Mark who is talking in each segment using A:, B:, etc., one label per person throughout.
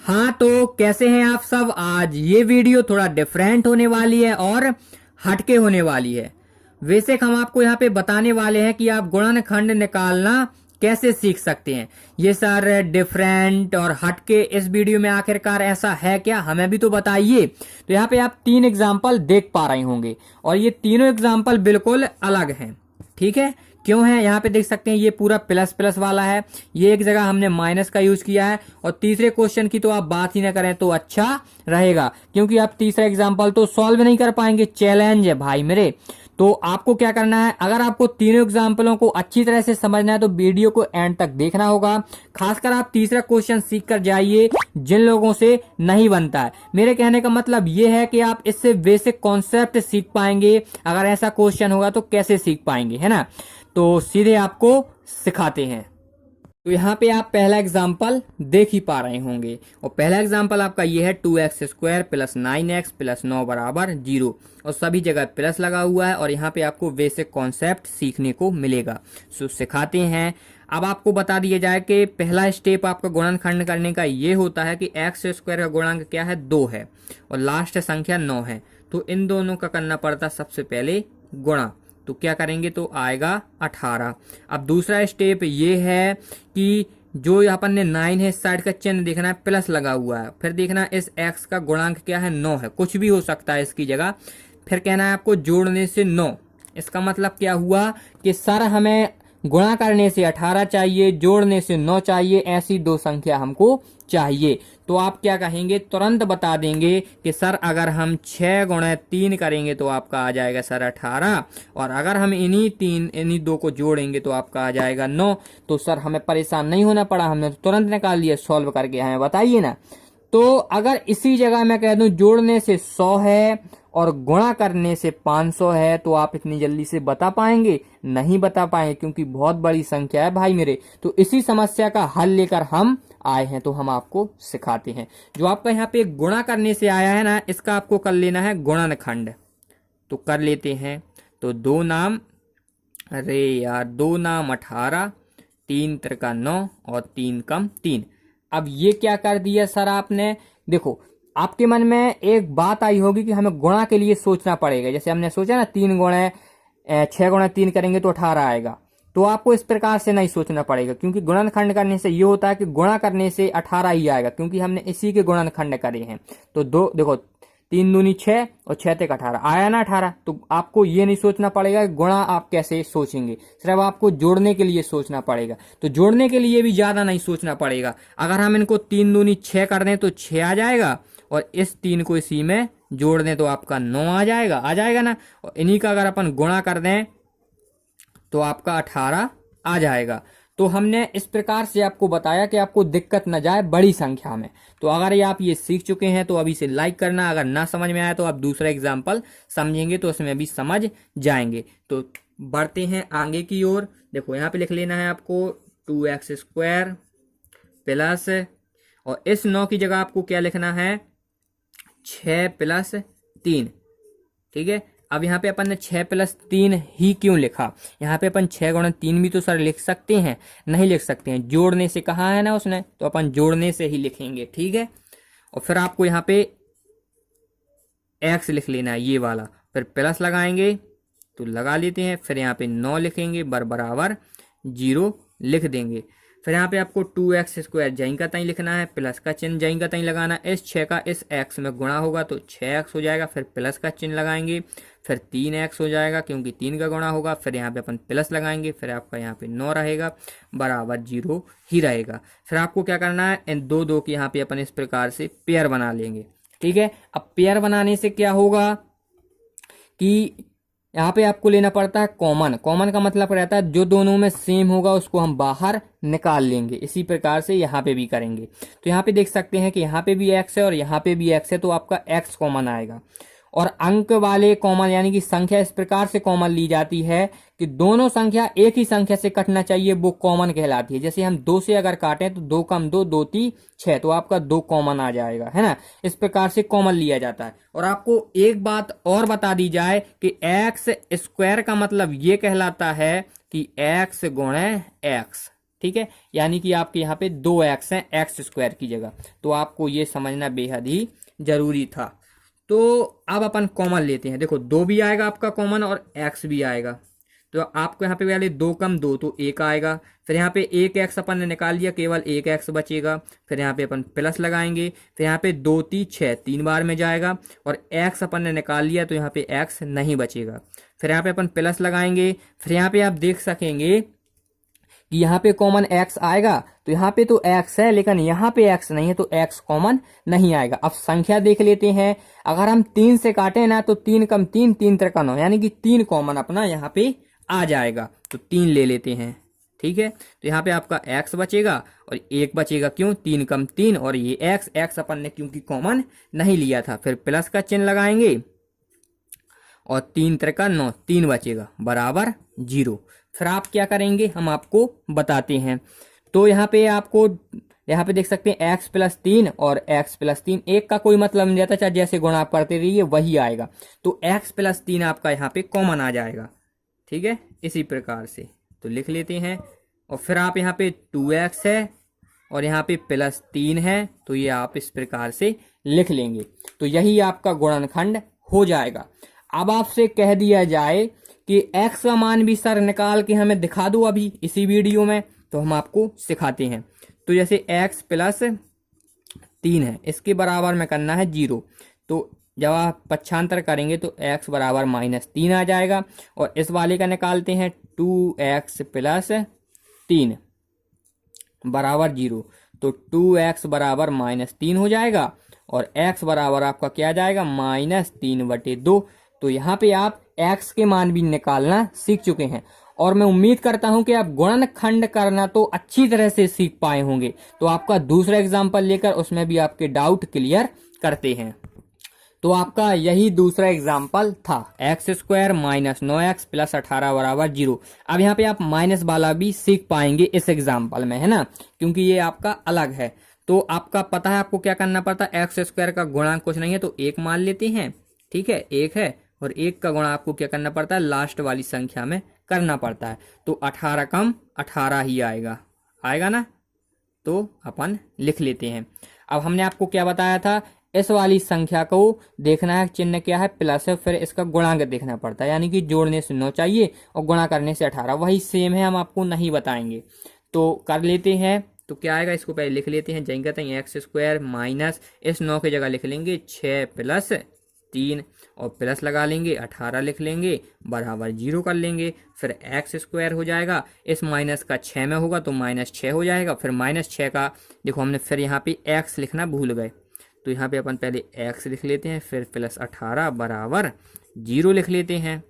A: हाँ, तो कैसे हैं आप सब। आज ये वीडियो थोड़ा डिफरेंट होने वाली है और हटके होने वाली है। वैसे हम आपको यहाँ पे बताने वाले हैं कि आप गुणनखंड निकालना कैसे सीख सकते हैं। ये सर डिफरेंट और हटके इस वीडियो में आखिरकार ऐसा है क्या, हमें भी तो बताइए। तो यहाँ पे आप 3 एग्जाम्पल देख पा रहे होंगे और ये तीनों एग्जाम्पल बिल्कुल अलग हैं। ठीक है, क्यों है यहाँ पे देख सकते हैं, ये पूरा प्लस प्लस वाला है, ये एक जगह हमने माइनस का यूज किया है। और तीसरे क्वेश्चन की तो आप बात ही ना करें तो अच्छा रहेगा, क्योंकि आप तीसरा एग्जाम्पल तो सॉल्व नहीं कर पाएंगे, चैलेंज है भाई मेरे। तो आपको क्या करना है, अगर आपको तीनों एग्जाम्पलों को अच्छी तरह से समझना है तो वीडियो को एंड तक देखना होगा। खासकर आप तीसरा क्वेश्चन सीख कर जाइए, जिन लोगों से नहीं बनता है। मेरे कहने का मतलब ये है कि आप इससे बेसिक कॉन्सेप्ट सीख पाएंगे। अगर ऐसा क्वेश्चन होगा तो कैसे सीख पाएंगे, है ना। तो सीधे आपको सिखाते हैं। तो यहाँ पे आप पहला एग्जाम्पल देख ही पा रहे होंगे और पहला एग्जाम्पल आपका ये है 2x² प्लस 9x प्लस 9 बराबर 0 और सभी जगह प्लस लगा हुआ है और यहाँ पे आपको बेसिक कॉन्सेप्ट सीखने को मिलेगा। सो सिखाते हैं। अब आपको बता दिया जाए कि पहला स्टेप आपका गुणनखंड करने का ये होता है कि x² का गुणांक क्या है, 2 है और लास्ट संख्या 9 है। तो इन दोनों का करना पड़ता सबसे पहले गुणा। तो क्या करेंगे तो आएगा 18। अब दूसरा स्टेप ये है कि जो अपन ने 9 है इस साइड का चिन्ह देखना है, प्लस लगा हुआ है। फिर देखना इस x का गुणांक क्या है, 9 है, कुछ भी हो सकता है इसकी जगह। फिर कहना है आपको जोड़ने से 9। इसका मतलब क्या हुआ कि सर हमें गुणा करने से 18 चाहिए, जोड़ने से 9 चाहिए, ऐसी दो संख्या हमको चाहिए। तो आप क्या कहेंगे, तुरंत बता देंगे कि सर अगर हम 6 गुणे 3 करेंगे तो आपका आ जाएगा सर 18 और अगर हम इन्हीं दो को जोड़ेंगे तो आपका आ जाएगा 9। तो सर हमें परेशान नहीं होना पड़ा, हमने तो तुरंत निकाल लिया सॉल्व करके, हमें बताइए ना। तो अगर इसी जगह मैं कह दूं जोड़ने से 100 है और गुणा करने से 500 है तो आप इतनी जल्दी से बता पाएंगे? नहीं बता पाएंगे, क्योंकि बहुत बड़ी संख्या है भाई मेरे। तो इसी समस्या का हल लेकर हम आए हैं, तो हम आपको सिखाते हैं। जो आपका यहाँ पे गुणा करने से आया है ना, इसका आपको कर लेना है गुणनखंड। तो कर लेते हैं। तो 2 नाम 18, 3 त्रिका 9 और 3 कम 3। अब ये क्या कर दिया सर आपने, देखो आपके मन में एक बात आई होगी कि हमें गुणा के लिए सोचना पड़ेगा। जैसे हमने सोचा ना 6 गुणे 3 करेंगे तो 18 आएगा। तो आपको इस प्रकार से नहीं सोचना पड़ेगा, क्योंकि गुणनखंड करने से ये होता है कि गुणा करने से 18 ही आएगा, क्योंकि हमने इसी के गुणनखंड करे हैं। तो देखो 3 दूनी 6 और 6 तक 18 आया ना 18। तो आपको ये नहीं सोचना पड़ेगा कि गुणा आप कैसे सोचेंगे, सिर्फ आपको जोड़ने के लिए सोचना पड़ेगा। तो जोड़ने के लिए भी ज्यादा नहीं सोचना पड़ेगा। अगर हम इनको 3 दूनी 6 कर दें तो 6 आ जाएगा और इस 3 को इसी में जोड़ दें तो आपका 9 आ जाएगा ना। और इन्हीं का अगर अपन गुणा कर दें तो आपका 18 आ जाएगा। तो हमने इस प्रकार से आपको बताया कि आपको दिक्कत न जाए बड़ी संख्या में। तो अगर ये आप ये सीख चुके हैं तो अभी से लाइक करना। अगर ना समझ में आया तो आप दूसरा एग्जाम्पल समझेंगे तो उसमें भी समझ जाएंगे। तो बढ़ते हैं आगे की ओर। देखो यहाँ पे लिख लेना है आपको 2x² प्लस, और इस 9 की जगह आपको क्या लिखना है, 6 प्लस 3। ठीक है, अब यहाँ पे अपन ने 6 प्लस 3 ही क्यों लिखा, यहाँ पे अपन 6 गुणा 3 भी तो सर लिख सकते हैं, नहीं लिख सकते हैं। जोड़ने से कहा है ना उसने, तो अपन जोड़ने से ही लिखेंगे। ठीक है, और फिर आपको यहाँ पे x लिख लेना है ये वाला, फिर प्लस लगाएंगे तो लगा लेते हैं, फिर यहाँ पे 9 लिखेंगे बराबर 0 लिख देंगे। फिर यहाँ पे आपको 2x² जहीं का तहीं लिखना है, प्लस का चिन्ह जहीं का तहीं लगाना है। इस 6 का इस x में गुणा होगा तो 6x हो जाएगा, फिर प्लस का चिन्ह लगाएंगे, फिर 3x हो जाएगा क्योंकि 3 का गुणा होगा। फिर यहाँ पे अपन प्लस लगाएंगे, फिर आपका यहाँ पे 9 रहेगा बराबर 0 ही रहेगा। फिर आपको क्या करना है, इन दो की यहाँ पे अपन इस प्रकार से पेयर बना लेंगे। ठीक है, अब पेयर बनाने से क्या होगा कि यहाँ पे आपको लेना पड़ता है कॉमन। कॉमन का मतलब रहता है जो दोनों में सेम होगा उसको हम बाहर निकाल लेंगे। इसी प्रकार से यहाँ पे भी करेंगे। तो यहाँ पे देख सकते हैं कि यहाँ पे भी x है और यहाँ पे भी x है, तो आपका x कॉमन आएगा। और अंक वाले कॉमन यानी कि संख्या इस प्रकार से कॉमन ली जाती है कि दोनों संख्या एक ही संख्या से कटना चाहिए, वो कॉमन कहलाती है। जैसे हम 2 से अगर काटें तो 2 कम 2 2 3 6, तो आपका 2 कॉमन आ जाएगा, है ना। इस प्रकार से कॉमन लिया जाता है। और आपको एक बात और बता दी जाए कि x² का मतलब ये कहलाता है कि x गुणे x। ठीक है, यानी कि आपके यहाँ पे 2x है एक्स स्क्वायर की जगह। तो आपको ये समझना बेहद ही जरूरी था। तो अब अपन कॉमन लेते हैं। देखो 2 भी आएगा आपका कॉमन और x भी आएगा। तो आपको यहाँ पे पहले 2 कम 2 तो 1 आएगा। फिर यहाँ पे 1x अपन ने निकाल लिया, केवल 1x बचेगा। फिर यहाँ पे अपन प्लस लगाएंगे। फिर यहाँ पे 2 3 6 3 बार में जाएगा और x अपन ने निकाल लिया तो यहाँ पे x नहीं बचेगा। फिर यहाँ पे अपन प्लस लगाएंगे। फिर यहाँ पे आप देख सकेंगे कि यहाँ पे कॉमन x आएगा, तो यहाँ पे तो x है लेकिन यहाँ पे x नहीं है, तो x कॉमन नहीं आएगा। अब संख्या देख लेते हैं। अगर हम 3 से काटे ना तो 3 कम 3 3 त्रिका 9, यानी कि 3 कॉमन अपना यहाँ पे आ जाएगा। तो 3 ले लेते हैं, ठीक है। तो यहाँ पे आपका x बचेगा और 1 बचेगा, क्यों 3 कम 3 और ये x अपन ने क्योंकि कॉमन नहीं लिया था। फिर प्लस का चिन्ह लगाएंगे और 3 त्रिका 9, 3 बचेगा बराबर 0। फिर आप क्या करेंगे हम आपको बताते हैं। तो यहाँ पे देख सकते हैं x प्लस 3 और x प्लस 3, एक का कोई मतलब नहीं रहता, चाहे जैसे गुणा आप करते रहिए वही आएगा। तो x प्लस 3 आपका यहाँ पे कॉमन आ जाएगा, ठीक है। इसी प्रकार से तो लिख लेते हैं। और फिर आप यहाँ पे 2x है और यहाँ पे प्लस 3 है, तो ये आप इस प्रकार से लिख लेंगे। तो यही आपका गुणनखंड हो जाएगा। अब आपसे कह दिया जाए कि x का मान भी सर निकाल के हमें दिखा दो अभी इसी वीडियो में, तो हम आपको सिखाते हैं। तो जैसे x प्लस 3 है, इसके बराबर में करना है 0। तो जब आप पक्षांतर करेंगे तो x बराबर -3 आ जाएगा। और इस वाले का निकालते हैं 2x प्लस 3 बराबर 0। तो 2x बराबर -3 हो जाएगा और x बराबर आपका क्या आ जाएगा -3/2। तो यहाँ पे आप x के मान भी निकालना सीख चुके हैं और मैं उम्मीद करता हूं कि आप गुणनखंड करना तो अच्छी तरह से सीख पाए होंगे। तो आपका दूसरा एग्जाम्पल लेकर उसमें भी आपके डाउट क्लियर करते हैं। तो आपका यही दूसरा एग्जाम्पल था, x² - 9x + 18 बराबर 0। अब यहाँ पे आप माइनस वाला भी सीख पाएंगे इस एग्जाम्पल में, है ना, क्योंकि ये आपका अलग है। तो आपका पता है आपको क्या करना पड़ता है, x² का गुणांक कुछ नहीं है तो 1 मान लेते हैं, ठीक है, 1 है। और 1 का गुणा आपको क्या करना पड़ता है, लास्ट वाली संख्या में करना पड़ता है। तो 18 कम 18 ही आएगा ना। तो अपन लिख लेते हैं। अब हमने आपको क्या बताया था, इस वाली संख्या को देखना है चिन्ह क्या है, प्लस है, फिर इसका गुणांक देखना पड़ता है, यानी कि जोड़ने से 9 चाहिए और गुणा करने से 18। वही सेम है, हम आपको नहीं बताएंगे। तो कर लेते हैं। तो क्या आएगा, इसको पहले लिख लेते हैं। जैसे कहते हैं x² माइनस इस 9 की जगह लिख लेंगे 6 + 3 और प्लस लगा लेंगे, 18 लिख लेंगे, बराबर 0 कर लेंगे। फिर x² हो जाएगा, इस माइनस का 6 में होगा तो -6 हो जाएगा। फिर -6 का देखो हमने फिर यहाँ पे x लिखना भूल गए, तो यहाँ पे अपन पहले x लिख लेते हैं, फिर प्लस 18 बराबर 0 लिख लेते हैं।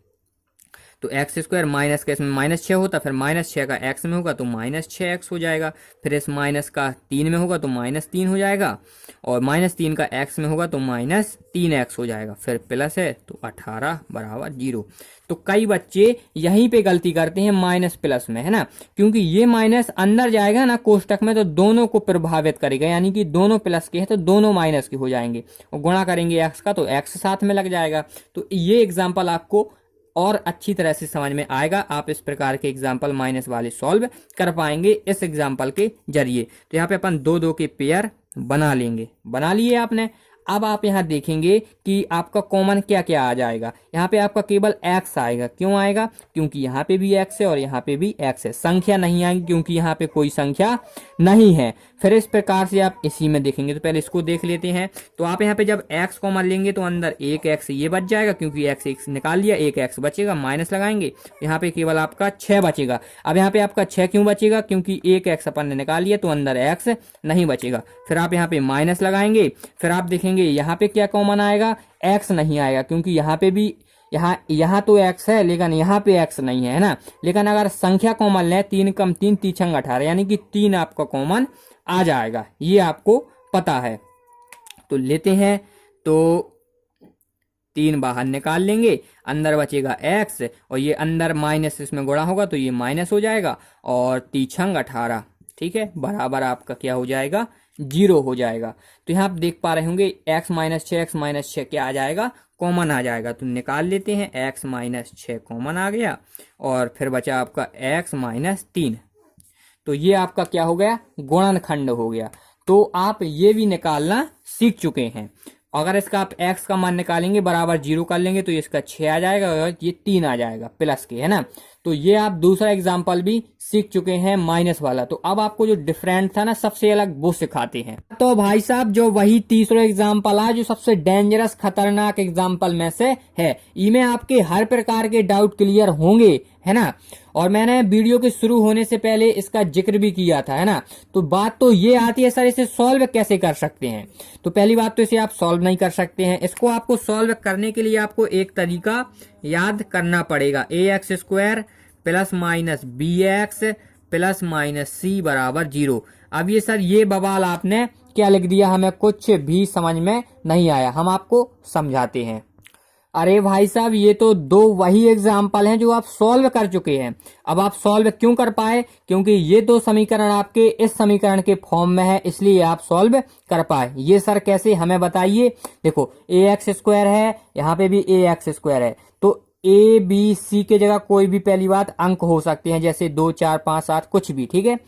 A: तो x² माइनस का इसमें -6 होता, फिर -6 का x में होगा तो -6x हो जाएगा। फिर इस माइनस का 3 में होगा तो -3 हो जाएगा और -3 का x में होगा तो -3x हो जाएगा। फिर प्लस है तो 18 बराबर 0। तो कई बच्चे यहीं पे गलती करते हैं माइनस प्लस में, है ना, क्योंकि ये माइनस अंदर जाएगा ना कोष्टक में तो दोनों को प्रभावित करेगा, यानी कि दोनों प्लस के हैं तो दोनों माइनस के हो जाएंगे और गुणा करेंगे x का तो x साथ में लग जाएगा। तो ये एग्जाम्पल आपको और अच्छी तरह से समझ में आएगा। आप इस प्रकार के एग्जाम्पल माइनस वाले सॉल्व कर पाएंगे इस एग्जाम्पल के जरिए। तो यहाँ पे अपन 2-2 के पेयर बना लेंगे, बना लिए आपने। अब आप यहाँ देखेंगे कि आपका कॉमन क्या क्या आ जाएगा। यहाँ पे आपका केवल x आएगा, क्यों आएगा, क्योंकि यहाँ पे भी x है और यहाँ पे भी x है। संख्या नहीं आएगी क्योंकि यहाँ पे कोई संख्या नहीं है। फिर इस प्रकार से आप इसी में देखेंगे। तो पहले इसको देख लेते हैं। तो आप यहाँ पे जब x कॉमन लेंगे तो अंदर 1x ये बच जाएगा, क्योंकि x निकाल लिया, 1x बचेगा, माइनस लगाएंगे, यहाँ पे केवल आपका 6 बचेगा। अब यहाँ पे आपका 6 क्यों बचेगा, क्योंकि 1x अपन ने निकाल लिया तो अंदर x नहीं बचेगा। फिर आप यहाँ पे माइनस लगाएंगे, फिर आप देखेंगे यहाँ पे क्या कॉमन आएगा, x नहीं आएगा, क्योंकि यहाँ पे भी यहाँ तो x है लेकिन यहाँ पे x नहीं है ना। लेकिन अगर संख्या कॉमन लें 3 कम 3 3 छंग 18, यानी कि 3 आपका कॉमन आ जाएगा, ये आपको पता है। तो लेते हैं, तो 3 बाहर निकाल लेंगे, अंदर बचेगा x और ये अंदर माइनस इसमें गुणा होगा तो ये माइनस हो जाएगा और 3 छंग 18, ठीक है, बराबर आपका क्या हो जाएगा, 0 हो जाएगा। तो यहाँ आप देख पा रहे होंगे x - 6 क्या आ जाएगा, कॉमन आ जाएगा। तो निकाल लेते हैं, x - 6 कॉमन आ गया और फिर बचा आपका x - 3। तो ये आपका क्या हो गया, गुणनखंड हो गया। तो आप ये भी निकालना सीख चुके हैं। अगर इसका आप x का मान निकालेंगे बराबर 0 कर लेंगे तो इसका 6 आ जाएगा और ये 3 आ जाएगा प्लस के, है ना। तो ये आप दूसरा एग्जाम्पल भी सीख चुके हैं माइनस वाला। तो अब आपको जो डिफरेंट था ना सबसे अलग वो सिखाते हैं। तो भाई साहब जो वही तीसरा एग्जाम्पल है जो सबसे डेंजरस खतरनाक एग्जाम्पल में से है, इनमें आपके हर प्रकार के डाउट क्लियर होंगे, है ना। और मैंने वीडियो के शुरू होने से पहले इसका जिक्र भी किया था, है ना। तो बात तो ये आती है सर इसे सॉल्व कैसे कर सकते हैं। तो पहली बात तो इसे आप सॉल्व नहीं कर सकते हैं। इसको आपको सॉल्व करने के लिए आपको एक तरीका याद करना पड़ेगा, ax² plus minus bx plus minus c बराबर 0। अब ये सर ये बवाल आपने क्या लिख दिया, हमें कुछ भी समझ में नहीं आया, हम आपको समझाते हैं। अरे भाई साहब ये तो दो वही एग्जाम्पल हैं जो आप सॉल्व कर चुके हैं। अब आप सॉल्व क्यों कर पाए, क्योंकि ये दो समीकरण आपके इस समीकरण के फॉर्म में है, इसलिए आप सॉल्व कर पाए। ये सर कैसे, हमें बताइए। देखो ax² है, यहाँ पे भी ax² है, तो a b c के जगह कोई भी पहली बात अंक हो सकते हैं, जैसे 2 4 5 7 कुछ भी, ठीक है।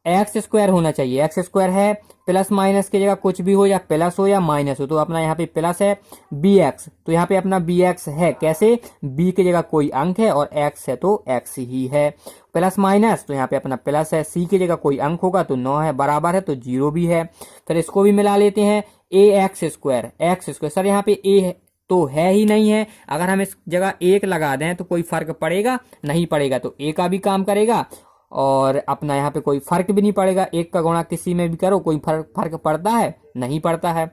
A: x² होना चाहिए, x² है, प्लस माइनस की जगह कुछ भी हो, या प्लस हो या माइनस हो, तो अपना यहाँ पे प्लस है। bx तो यहाँ पे अपना bx है, कैसे, b की जगह कोई अंक है और x है तो x ही है। प्लस माइनस तो यहाँ पे अपना प्लस है, c की जगह कोई अंक होगा तो 9 है, बराबर है तो 0 भी है। फिर इसको भी मिला लेते हैं, ax², सर यहाँ पे a तो है ही नहीं है। अगर हम इस जगह 1 लगा दें तो कोई फर्क पड़ेगा, नहीं पड़ेगा, तो a का भी काम करेगा और अपना यहाँ पे कोई फर्क भी नहीं पड़ेगा। 1 का गुणा किसी में भी करो कोई फर्क पड़ता है, नहीं पड़ता है।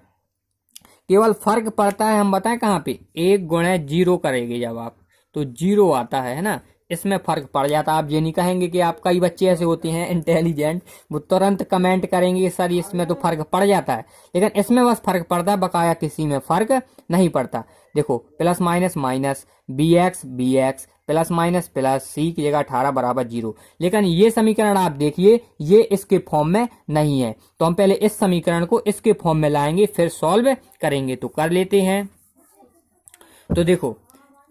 A: केवल फर्क पड़ता है, हम बताएं कहाँ पे, 1 गुणा 0 करेंगे जब आप तो 0 आता है ना, इसमें फर्क पड़ जाता है। आप ये नहीं कहेंगे कि आप कई बच्चे ऐसे होते हैं इंटेलिजेंट, वो तुरंत कमेंट करेंगे सर इसमें तो फर्क पड़ जाता है, लेकिन इसमें बस फर्क पड़ता है, बकाया किसी में फर्क नहीं पड़ता। देखो plus minus minus bx plus minus plus c की जगह 18 बराबर 0। लेकिन ये समीकरण आप देखिए ये इसके फॉर्म में नहीं है, तो हम पहले इस समीकरण को इसके फॉर्म में लाएंगे फिर सॉल्व करेंगे। तो कर लेते हैं। तो देखो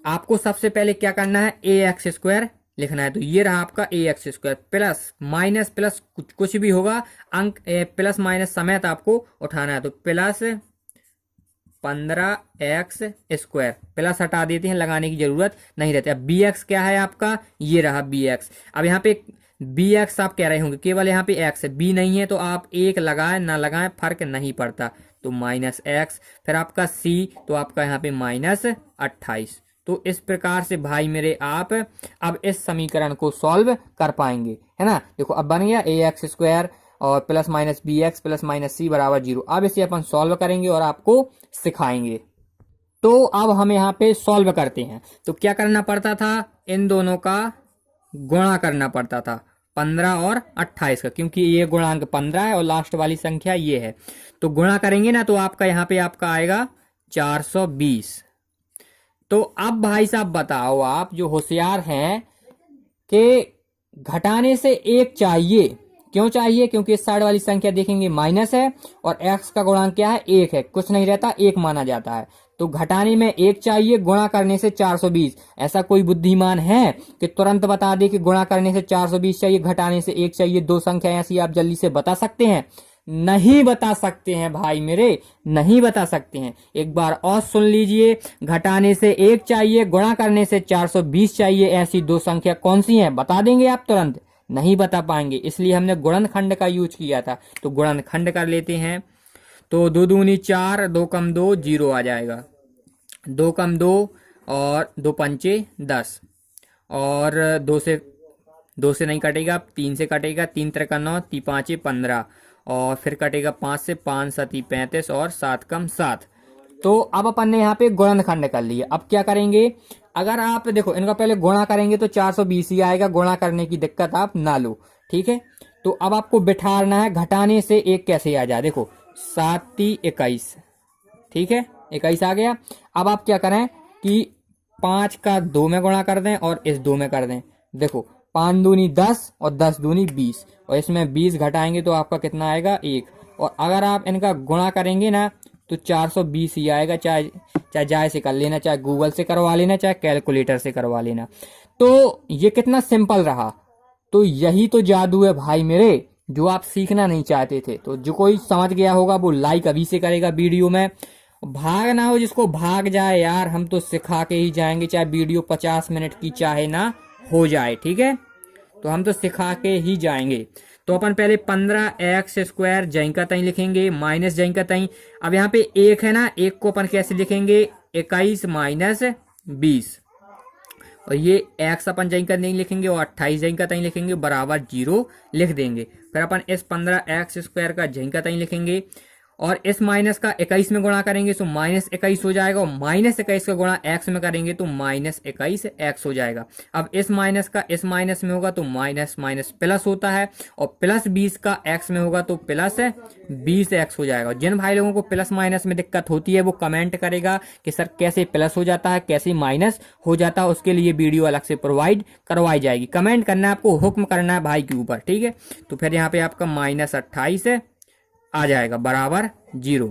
A: आपको सबसे पहले क्या करना है, ax² लिखना है। तो ये रहा आपका ax² प्लस माइनस प्लस कुछ भी होगा, अंक प्लस माइनस समेत आपको उठाना है। तो प्लस 15x², प्लस हटा देते हैं, लगाने की जरूरत नहीं रहती। अब bx क्या है आपका, ये रहा bx। अब यहाँ पे bx आप कह रहे होंगे केवल यहाँ पे x है, b नहीं है, तो आप 1 लगाएं ना लगाएं फर्क नहीं पड़ता, तो -x। फिर आपका c तो आपका यहाँ पे -28। तो इस प्रकार से भाई मेरे आप अब इस समीकरण को सॉल्व कर पाएंगे, है ना। देखो अब बन गया ax² और plus minus bx plus minus c बराबर 0। अब इसे अपन सॉल्व करेंगे और आपको सिखाएंगे। तो अब हम यहाँ पे सॉल्व करते हैं। तो क्या करना पड़ता था, इन दोनों का गुणा करना पड़ता था, 15 और 28 का, क्योंकि ये गुणांक 15 है और लास्ट वाली संख्या ये है। तो गुणा करेंगे ना तो आपका यहाँ पे आपका आएगा 420। तो अब भाई साहब बताओ, आप जो होशियार हैं कि घटाने से 1 चाहिए, क्यों चाहिए, क्योंकि इस साइड वाली संख्या देखेंगे माइनस है और x का गुणांक क्या है, 1 है, कुछ नहीं रहता 1 माना जाता है। तो घटाने में 1 चाहिए, गुणा करने से 420। ऐसा कोई बुद्धिमान है कि तुरंत बता दे कि गुणा करने से 420 चाहिए, घटाने से 1 चाहिए। दो संख्या ऐसी आप जल्दी से बता सकते हैं? नहीं बता सकते हैं भाई मेरे, नहीं बता सकते हैं। एक बार और सुन लीजिए, घटाने से 1 चाहिए, गुणा करने से 420 चाहिए, ऐसी दो संख्या कौन सी हैं, बता देंगे आप तुरंत? नहीं बता पाएंगे, इसलिए हमने गुणनखंड का यूज किया था। तो गुणनखंड कर लेते हैं। तो 2 दूनी 4, 2 कम 2 0 आ जाएगा, 2 कम 2 और 2 पंचे 10, और 2 से नहीं कटेगा, 3 से कटेगा, 3 त्रिका 9, 3 पाँचे 15, और फिर कटेगा 5 से, 5 7 35 और 7 कम 7। तो अब अपन ने यहाँ पे गुणनखंड कर लिया। अब क्या करेंगे, अगर आप देखो इनका पहले गुणा करेंगे तो 420 ही आएगा, गुणा करने की दिक्कत आप ना लो, ठीक है। तो अब आपको बिठाना है, घटाने से 1 कैसे आ जाए। देखो 7 21, ठीक है, 21 आ गया। अब आप क्या करें कि 5 का 2 में गुणा कर दें और इस 2 में कर दें। देखो 5 दूनी 10 और 10 दूनी 20, और इसमें 20 घटाएंगे तो आपका कितना आएगा, 1। और अगर आप इनका गुणा करेंगे ना तो 420 ही आएगा, चाहे जाए से कर लेना, चाहे गूगल से करवा लेना, चाहे कैलकुलेटर से करवा लेना। तो ये कितना सिंपल रहा। तो तो यही तो जादू है भाई मेरे, जो आप सीखना नहीं चाहते थे। तो जो कोई समझ गया होगा वो लाइक अभी से करेगा वीडियो में। भाग ना हो जिसको भाग जाए यार, हम तो सिखा के ही जाएंगे, चाहे वीडियो 50 मिनट की चाहे ना हो जाए, ठीक है। तो हम तो सिखा के ही जाएंगे। तो अपन पहले 15x² जहीं का तहीं लिखेंगे, माइनस जहीं का तहीं। अब यहाँ पे 1 है ना, 1 को अपन कैसे लिखेंगे, 21 माइनस 20, और ये x अपन जहीं का नहीं लिखेंगे और 28 जहीं का तहीं लिखेंगे, बराबर 0 लिख देंगे। फिर अपन इस 15x² का जहीं का तहीं लिखेंगे और इस माइनस का 21 में गुणा करेंगे तो माइनस 21 हो जाएगा, और माइनस 21 का गुणा x में करेंगे तो माइनस 21x हो जाएगा। अब इस माइनस का इस माइनस में होगा तो माइनस माइनस प्लस होता है, और प्लस 20 का x में होगा तो प्लस 20x हो जाएगा। जिन भाई लोगों को प्लस माइनस में दिक्कत होती है वो कमेंट करेगा कि सर कैसे प्लस हो जाता है, कैसे माइनस हो जाता है, उसके लिए वीडियो अलग से प्रोवाइड करवाई जाएगी। कमेंट करना है आपको, हुक्म करना है भाई के ऊपर, ठीक है। तो फिर यहाँ पे आपका माइनस 28 आ जाएगा, बराबर 0।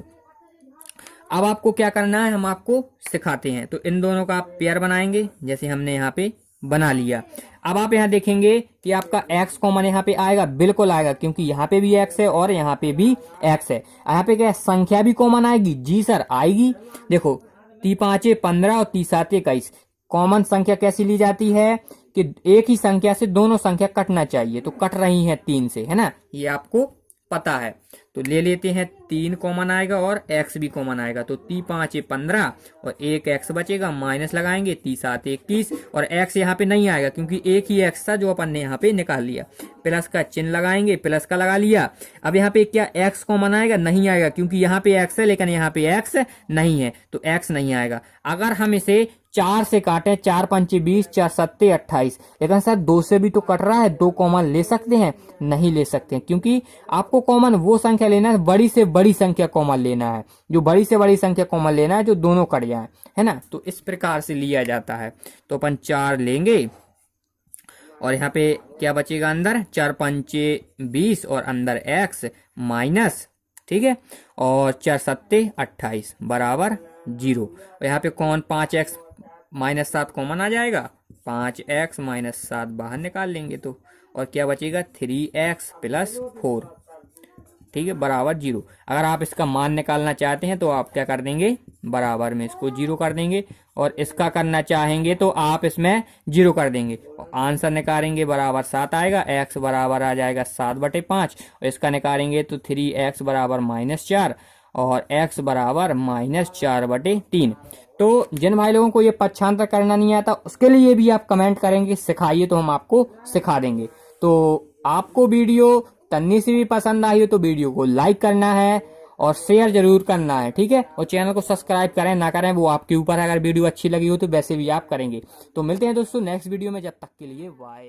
A: अब आपको क्या करना है हम आपको सिखाते हैं। तो इन दोनों का आप पेयर बनाएंगे, जैसे हमने यहाँ पे बना लिया। अब आप यहाँ देखेंगे कि आपका x कॉमन यहाँ पे आएगा, बिल्कुल आएगा, क्योंकि यहाँ पे भी x है और यहाँ पे भी x है। यहाँ पे क्या संख्या भी कॉमन आएगी, जी सर आएगी। देखो 3 5 15 और 3 7 21, कॉमन संख्या कैसी ली जाती है कि एक ही संख्या से दोनों संख्या कटना चाहिए, तो कट रही है 3 से, है ना, ये आपको पता है। तो ले लेते हैं, 3 कॉमन आएगा और x भी कॉमन आएगा, तो 3 5 15 और 1 x बचेगा, माइनस लगाएंगे, 3 7 21, और x यहाँ पे नहीं आएगा क्योंकि एक ही x था जो अपन ने यहाँ पे निकाल लिया। प्लस का चिन्ह लगाएंगे, प्लस का लगा लिया। अब यहाँ पे क्या x कॉमन आएगा, नहीं आएगा, क्योंकि यहाँ पे x है लेकिन यहाँ पे x नहीं है, तो x नहीं आएगा। अगर हम इसे 4 से काटे, 4 5 20, 4 7 28, लेकिन सर 2 से भी तो कट रहा है, 2 कॉमन ले सकते हैं, नहीं ले सकते हैं, क्योंकि आपको कॉमन वो संख्या लेना है, बड़ी से बड़ी संख्या कॉमन लेना है, जो बड़ी से बड़ी संख्या कॉमन लेना है जो दोनों कट जाए, है ना। तो इस प्रकार से लिया जाता है। तो अपन 4 लेंगे और यहाँ पे क्या बचेगा अंदर, 4 5 20 और अंदर x माइनस, ठीक है, और 4 7 28 बराबर 0। और यहाँ पे कौन 5x माइनस 7 कॉमन आ जाएगा, 5x माइनस 7 बाहर निकाल लेंगे तो, और क्या बचेगा 3x प्लस 4, ठीक है, बराबर 0। अगर आप इसका मान निकालना चाहते हैं तो आप क्या कर देंगे, बराबर में इसको 0 कर देंगे, और इसका करना चाहेंगे तो आप इसमें 0 कर देंगे, और आंसर निकालेंगे बराबर 7 आएगा। x बराबर आ जाएगा 7/5, और इसका निकालेंगे तो 3x बराबर -4 और x बराबर -4/3। तो जिन भाई लोगों को ये पक्षांतर करना नहीं आता उसके लिए भी आप कमेंट करेंगे सिखाइए, तो हम आपको सिखा देंगे। तो आपको वीडियो तन्नी से भी पसंद आई हो तो वीडियो को लाइक करना है और शेयर जरूर करना है, ठीक है। और चैनल को सब्सक्राइब करें ना करें वो आपके ऊपर है, अगर वीडियो अच्छी लगी हो तो वैसे भी आप करेंगे। तो मिलते हैं दोस्तों नेक्स्ट वीडियो में, जब तक के लिए बाय।